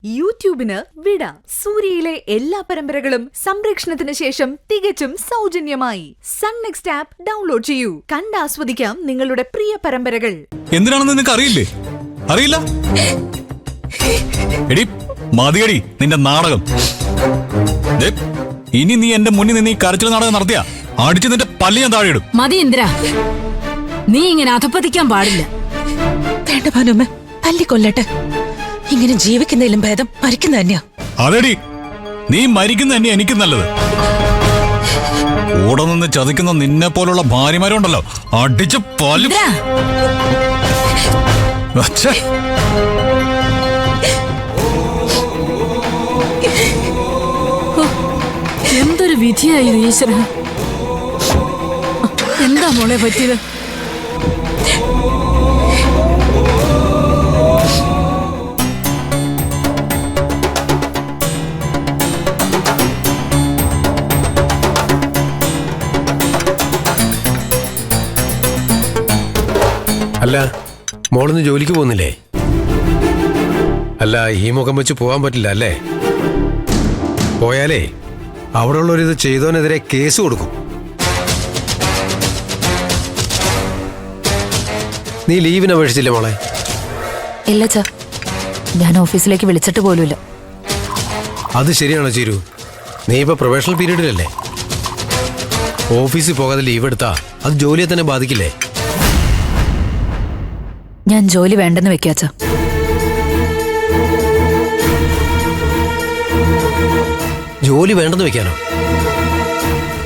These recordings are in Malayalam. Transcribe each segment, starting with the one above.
യൂട്യൂബിന് വിട. സൂര്യയിലെ എല്ലാ പരമ്പരകളും സംരക്ഷണത്തിന് ശേഷം തികച്ചും സൗജന്യമായി സൺ നെക്സ്റ്റ് ആപ്പ് ഡൗൺലോഡ് ചെയ്യൂ. കണ്ടാസ്വദിക്കാം നിങ്ങളുടെ പ്രിയ പരമ്പരകൾ. എന്തിനാണെന്ന് നിനക്ക് അറിയില്ലേ? അറിയില്ല? എടി മതിയടി നിന്റെ നാടകം. ഇനി നീ എന്റെ മുന്നിൽ നിന്ന് ഈ കരച്ചിൽ നാടകം നടത്തിയ അടിച്ച് നിന്റെ പല്ല് ഞാൻ താഴെയിടും. മതി ഇന്ദിര, നീ ഇങ്ങനെ അധപ്പതിക്കാൻ പാടില്ല. വേണ്ട ഭാനുമ്മ, തല്ലിക്കൊല്ലട്ടെ. ഇങ്ങനെ ജീവിക്കുന്നതിലും ഭേദം മരിക്കുന്ന തന്നെയാ. അതെടി, നീ മരിക്കുന്ന തന്നെ എനിക്ക് നല്ലത്. കൂടെ നിന്ന് ചതിക്കുന്ന നിന്നെ പോലുള്ള ഭാര്യമാരുണ്ടല്ലോ, അടിച്ച് പല്ല്. എന്തൊരു വിധിയായിരുന്നു ഈശ്വര. എന്താ മോളെ പറ്റിയത്? അല്ല, മോളിന്ന് ജോലിക്ക് പോകുന്നില്ലേ? അല്ല, ഈ മുഖം വെച്ച് പോകാൻ പറ്റില്ല അല്ലേ? പോയാലേ അവിടെ ഉള്ളവരിത് ചെയ്തവനെതിരെ കേസ് കൊടുക്കും. നീ ലീവിന് അപേക്ഷിച്ചില്ലേ മോളെ? ഇല്ല ചാ, ഞാൻ ഓഫീസിലേക്ക് വിളിച്ചിട്ട് പോലുമില്ല. അത് ശരിയാണോ ചീരു? നീ ഇപ്പൊ പ്രൊഫഷണൽ പീരീഡിലല്ലേ? ഓഫീസിൽ പോകാതെ ലീവ് എടുത്താ അത് ജോലിയെ തന്നെ ബാധിക്കില്ലേ? ഞാൻ ജോലി വേണ്ടെന്ന് വെക്കാച്ച. ജോലി വേണ്ടെന്ന് വെക്കാനോ?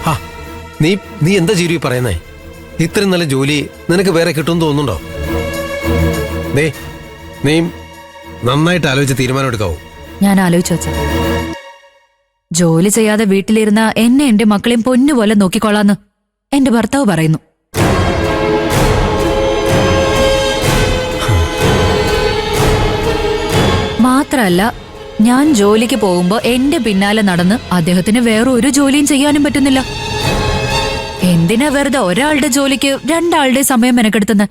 ഹാ, നീ എന്താ ചീരു പറയുന്നേ? ഇത്രയും നല്ല ജോലി നിനക്ക് വേറെ കിട്ടുമെന്ന് തോന്നുന്നുണ്ടോ? നീ നന്നായിട്ട് ആലോചിച്ച് തീരുമാനം എടുക്കാവൂ. ഞാൻ ആലോചിച്ചു വച്ച. ജോലി ചെയ്യാതെ വീട്ടിലിരുന്ന എന്നെ എന്റെ മക്കളെയും പൊന്നുപോലെ നോക്കിക്കൊള്ളാന്ന് എന്റെ ഭർത്താവ് പറയുന്നു. മാത്രല്ല, ഞാൻ ജോലിക്ക് പോകുമ്പോ എന്റെ പിന്നാലെ നടന്ന് അദ്ദേഹത്തിന് വേറെ ഒരു ജോലിയും ചെയ്യാനും പറ്റുന്നില്ല. എന്തിനാ വെറുതെ ഒരാളുടെ ജോലിക്ക് രണ്ടാളുടെ സമയം മെനക്കെടുത്തുന്നത്?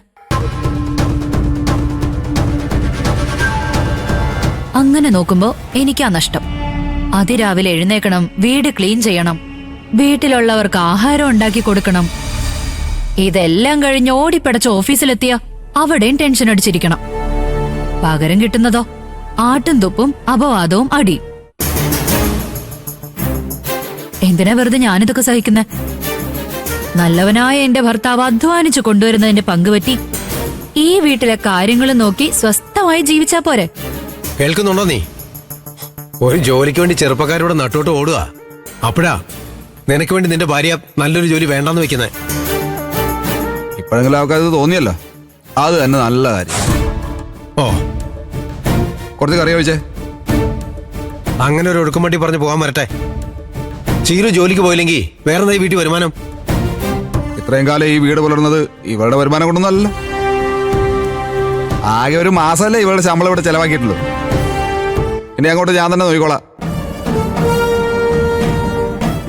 അങ്ങനെ നോക്കുമ്പോ എനിക്കാ നഷ്ടം. അതിരാവിലെ എഴുന്നേക്കണം, വീട് ക്ലീൻ ചെയ്യണം, വീട്ടിലുള്ളവർക്ക് ആഹാരം ഉണ്ടാക്കി കൊടുക്കണം. ഇതെല്ലാം കഴിഞ്ഞ് ഓടിപ്പടച്ച് ഓഫീസിലെത്തിയ അവിടെയും ടെൻഷൻ അടിച്ചിരിക്കണം. പകരം കിട്ടുന്നതോ ആട്ടും തുപ്പും അപവാദവും അടിയും. എന്തിനാ വെറുതെ ഞാനിതൊക്കെ സഹിക്കുന്നെ? നല്ലവനായ എന്റെ ഭർത്താവ് അധ്വാനിച്ചു കൊണ്ടുവരുന്നതിന്റെ പങ്കുപറ്റി ഈ വീട്ടിലെ കാര്യങ്ങൾ നോക്കി സ്വസ്ഥമായി ജീവിച്ചാ പോരെ? കേൾക്കുന്നുണ്ടോ നീ? ഒരു ജോലിക്ക് വേണ്ടി ചെറുപ്പക്കാരോട് നട്ടോട്ട് ഓടുക. അപ്പോഴാ നിനക്ക് വേണ്ടി നിന്റെ ഭാര്യ നല്ലൊരു ജോലി വേണ്ടെന്ന് വെക്കുന്നേ. ഇപ്പോഴെങ്കിലും ആൾക്കാർ തോന്നിയല്ലോ, അത് തന്നെ നല്ല കാര്യം. ഓ, കുറച്ച് കറി കഴിച്ചേ. അങ്ങനെ ഒരു ഒടുക്കം വണ്ടി പറഞ്ഞ് പോകാൻ വരട്ടെ. ചീരു ജോലിക്ക് പോയില്ലെങ്കിൽ വേറെ വീട്ടിൽ വരുമാനം? ഇത്രയും കാലം ഈ വീട് പുലർന്നത് ഇവളുടെ വരുമാനം കൊണ്ടൊന്നുമല്ല. ആകെ ഒരു മാസമല്ലേ ഇവളുടെ ശമ്പളം ഇവിടെ ചെലവാക്കിയിട്ടുള്ളൂ. ഇനി അങ്ങോട്ട് ഞാൻ തന്നെ നോക്കിക്കോളാം.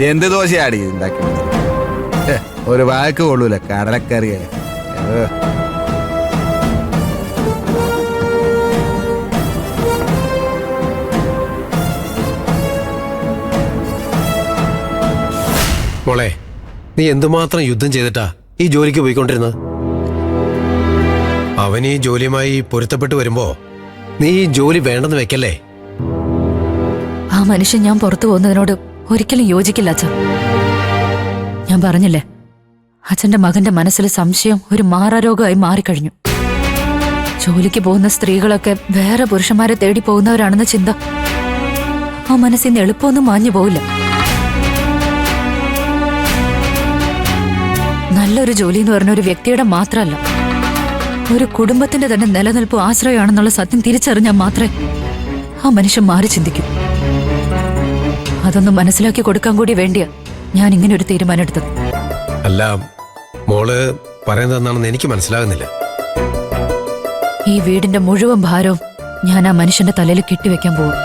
എന്ത് ദോശയാടി ഉണ്ടാക്കി? ഒരു വാക്ക് കൊള്ളൂല, കടലക്കറിയ. മോളെ, നീ എന്തുമാത്രം യുദ്ധം ചെയ്തിട്ടാ ഈ ജോലിക്ക് പോയിക്കൊണ്ടിരുന്നത്? അവൻ ഈ ജോലിയുമായി പൊരുത്തപ്പെട്ട് വരുമ്പോ നീ ഈ ജോലി വേണ്ടെന്ന് വെക്കല്ലേ? ആ മനുഷ്യൻ ഞാൻ പുറത്തു പോകുന്നതിനോട് ഒരിക്കലും യോജിക്കില്ല അച്ഛൻ. ഞാൻ പറഞ്ഞില്ലേ, അച്ഛന്റെ മകന്റെ മനസ്സിൽ സംശയം ഒരു മാറാരോഗമായി മാറിക്കഴിഞ്ഞു. ജോലിക്ക് പോകുന്ന സ്ത്രീകളൊക്കെ വേറെ പുരുഷന്മാരെ തേടി പോകുന്നവരാണെന്ന ചിന്ത ആ മനസ്സിൽ നിന്ന് എളുപ്പമൊന്നും മാഞ്ഞു പോവില്ല. നല്ലൊരു ജോലി എന്ന് പറഞ്ഞ ഒരു വ്യക്തിയുടെ മാത്രമല്ല, ഒരു കുടുംബത്തിന്റെ തന്നെ നിലനിൽപ്പ് ആശ്രയമാണെന്നുള്ള സത്യം തിരിച്ചറിഞ്ഞാൽ മാത്രമേ ആ മനുഷ്യൻ മാറി ചിന്തിക്കൂ. അതൊന്നും മനസ്സിലാക്കി കൊടുക്കാൻ കൂടി വേണ്ടിയാ ഞാൻ ഇങ്ങനെ ഒരു തീരുമാനം എടുത്തത്. അല്ല, മോള് പറയുന്നത് എന്താണെന്ന് എനിക്ക് മനസ്സിലാകുന്നില്ല. ഈ വീടിന്റെ മുഴുവൻ ഭാരവും ഞാൻ ആ മനുഷ്യന്റെ തലയിൽ കെട്ടിവെക്കാൻ പോകും.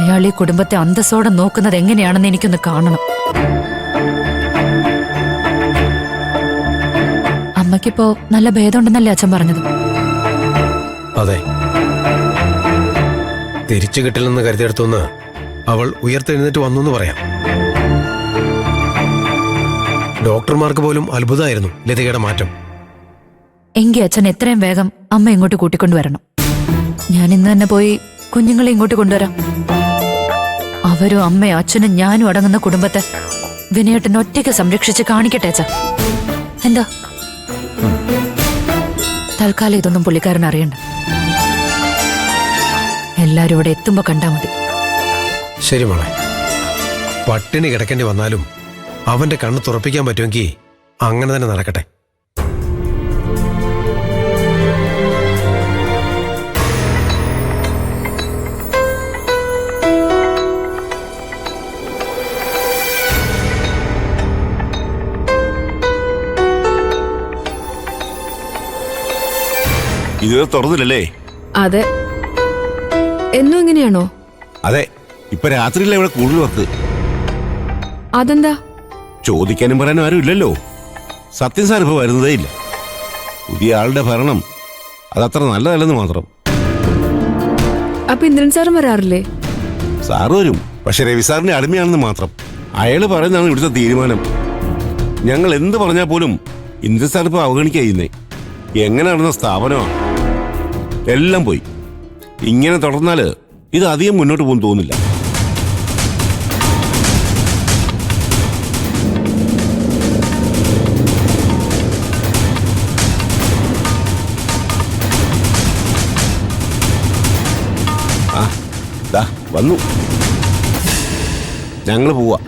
അയാൾ ഈ കുടുംബത്തെ അന്തസ്സോടെ നോക്കുന്നത് എങ്ങനെയാണെന്ന് എനിക്കൊന്ന് കാണണം. അമ്മയ്ക്കിപ്പോ നല്ല ഭേദമുണ്ടെന്നല്ലേ അച്ഛൻ പറഞ്ഞത്? അതെ, തിരിച്ചു കിട്ടില്ലെന്ന് കരുതിയെടുത്തുനിന്ന് അവൾ ഉയർത്തെഴുന്നേറ്റ് വന്നു എന്ന് പറയാം. ഡോക്ടർമാർക്ക് പോലും അത്ഭുതമായിരുന്നു ലതികയുടെ മാറ്റം. എങ്കിൽ അച്ഛൻ എത്രയും വേഗം അമ്മ ഇങ്ങോട്ട് കൂട്ടിക്കൊണ്ടുവരണം. ഞാൻ ഇന്ന് തന്നെ പോയി കുഞ്ഞുങ്ങളെ ഇങ്ങോട്ട് കൊണ്ടുവരാം. അവരും അമ്മയും അച്ഛനും ഞാനും അടങ്ങുന്ന കുടുംബത്തെ വിനയേട്ടൻ ഒറ്റയ്ക്ക് സംരക്ഷിച്ച് കാണിക്കട്ടെ അച്ഛാ. എന്താ? തൽക്കാലം ഇതൊന്നും പുള്ളിക്കാരൻ അറിയണ്ട. എല്ലാരും ഇവിടെ എത്തുമ്പോ കണ്ടാ മതി. ശരി മോളെ, പട്ടിണി കിടക്കേണ്ടി വന്നാലും അവന്റെ കണ്ണ് തുറപ്പിക്കാൻ പറ്റുമെങ്കിൽ അങ്ങനെ തന്നെ നടക്കട്ടെ. ഇതുവരെ തുറന്നില്ലല്ലേ? അതെ. എന്നും ഇങ്ങനെയാണോ? അതെ, ഇപ്പൊ രാത്രിയിലെ ഇവിടെ കൂടുതൽ വർക്ക്. അതെന്താ? ചോദിക്കാനും പറയാനും ആരും ഇല്ലല്ലോ. സത്യം സാർ ഇപ്പൊ വരുന്നതേ ഇല്ല. പുതിയ ആളുടെ ഭരണം അതത്ര നല്ലതല്ലെന്ന് മാത്രം. അപ്പൊ ഇന്ദ്രൻ സാറും വരാറില്ലേ? സാറ് വരും, പക്ഷെ രവി സാറിന്റെ അടിമയാണെന്ന് മാത്രം. അയാള് പറയുന്നതാണ് ഇവിടുത്തെ തീരുമാനം. ഞങ്ങൾ എന്ത് പറഞ്ഞാൽ പോലും ഇന്ദ്രൻ സാർ ഇപ്പൊ അവഗണിക്കുന്നേ. എങ്ങനെ നടന്ന സ്ഥാപനമാണ്, എല്ലാം പോയി. ഇങ്ങനെ തുടർന്നാല് ഇത് അധികം മുന്നോട്ട് പോകും തോന്നില്ല. വന്നു, ഞങ്ങള് പോവാ.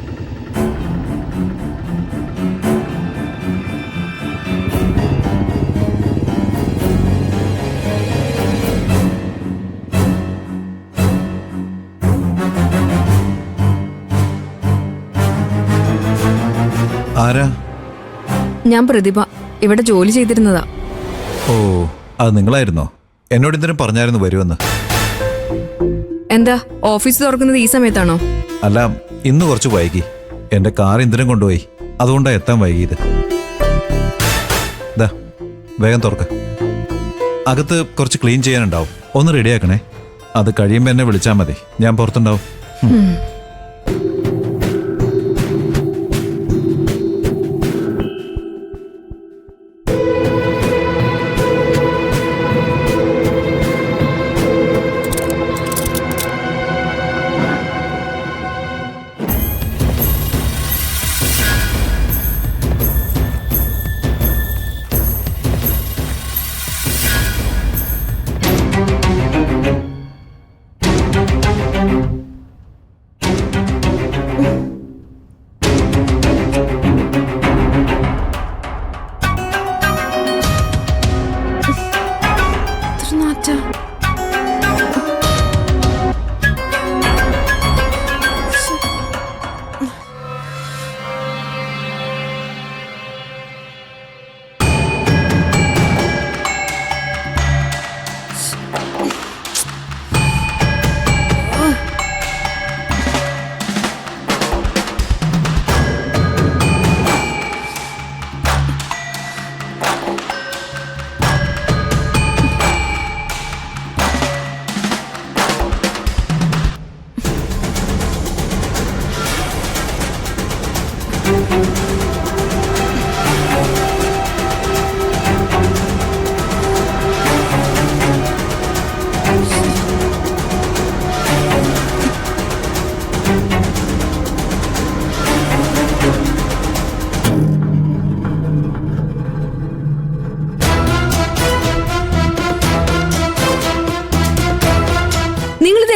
ആരാ? ഞാൻ പ്രതിഭ, ഇവിടെ ജോലി ചെയ്തിരുന്നതാ. ഓ, അത് നിങ്ങളായിരുന്നോ? എന്നോട് എന്തിനും പറഞ്ഞായിരുന്നു വരുമെന്ന്. എന്താ ഓഫീസ് തുറക്കുന്നത് ഈ സമയത്താണോ? അല്ല, ഇന്ന് കുറച്ച് വൈകി. എന്റെ കാർ ഇന്ധനം കൊണ്ടുപോയി, അതുകൊണ്ടാ എത്താൻ വൈകിയത്. ദാ, വേഗം തുറക്ക്. അകത്ത് കുറച്ച് ക്ലീൻ ചെയ്യാനുണ്ടാവും, ഒന്ന് റെഡിയാക്കണേ. അത് കഴിയുമ്പോൾ എന്നെ വിളിച്ചാൽ മതി, ഞാൻ പുറത്തുണ്ടാവും.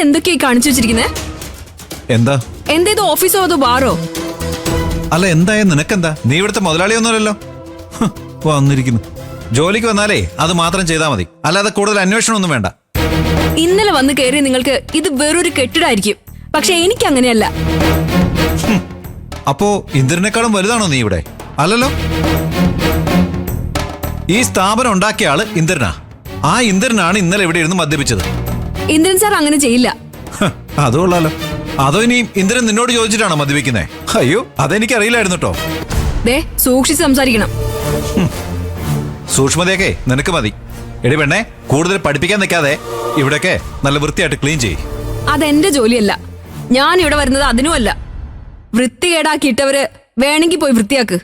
എന്തൊക്കെയായി കാണിച്ചു വെച്ചിരിക്കുന്നേ? എന്താ? എന്തേത് ഓഫീസോ അതോ ബാറോ? അല്ല, എന്തായ നിനക്കെന്താ? നീ ഇവിടുത്തെ മുതലാളിയൊന്നുമല്ലല്ലോ. വന്നിരിക്കുന്നു. ജോലിക്ക് വന്നാലേ അത് മാത്രം ചെയ്താൽ മതി, അല്ലാതെ കൂടുതൽ അന്വേഷണം ഒന്നും വേണ്ട. ഇന്നലെ വന്ന് കയറി നിങ്ങൾക്ക് ഇത് വേറൊരു കെട്ടിടായിരിക്കും, പക്ഷെ എനിക്ക് അങ്ങനെയല്ല. അപ്പോ ഇന്ദ്രനേക്കാളും വലുതാണോ നീ ഇവിടെ? അല്ലല്ലോ. ഈ സ്ഥാപനം ഉണ്ടാക്കിയ ആള് ഇന്ദ്രനാ. ആ ഇന്ദ്രനാണ് ഇന്നലെ ഇവിടെ ഇരുന്ന് മദ്യപിച്ചത്. ഇന്ദ്രൻ സാർ അങ്ങനെ ചെയ്യില്ല. അതുകൊള്ളാലോ. അതോ ഇനി ഇന്ദ്രൻ നിന്നോട് ചോദിച്ചിട്ടാണോ മദ്യപിക്കുന്നേ? അയ്യോ, അതെനിക്ക് അറിയില്ലായിരുന്നു കേട്ടോ. ദേ, സൂക്ഷിച്ച് സംസാരിക്കണം. സൂക്ഷ്മതയൊക്കെ നിനക്ക് മതി. എടി പെണ്ണെ, കൂടുതൽ പഠിപ്പിക്കാൻ നിൽക്കാതെ ഇവിടെയൊക്കെ നല്ല വൃത്തിയായിട്ട് ക്ലീൻ ചെയ്യ്. അതെന്റെ ജോലിയല്ല. ഞാൻ ഇവിടെ വരുന്നത് അതിനുമല്ല. വൃത്തികേടാക്കിയിട്ടവര് വേണമെങ്കിൽ പോയി വൃത്തിയാക്ക്.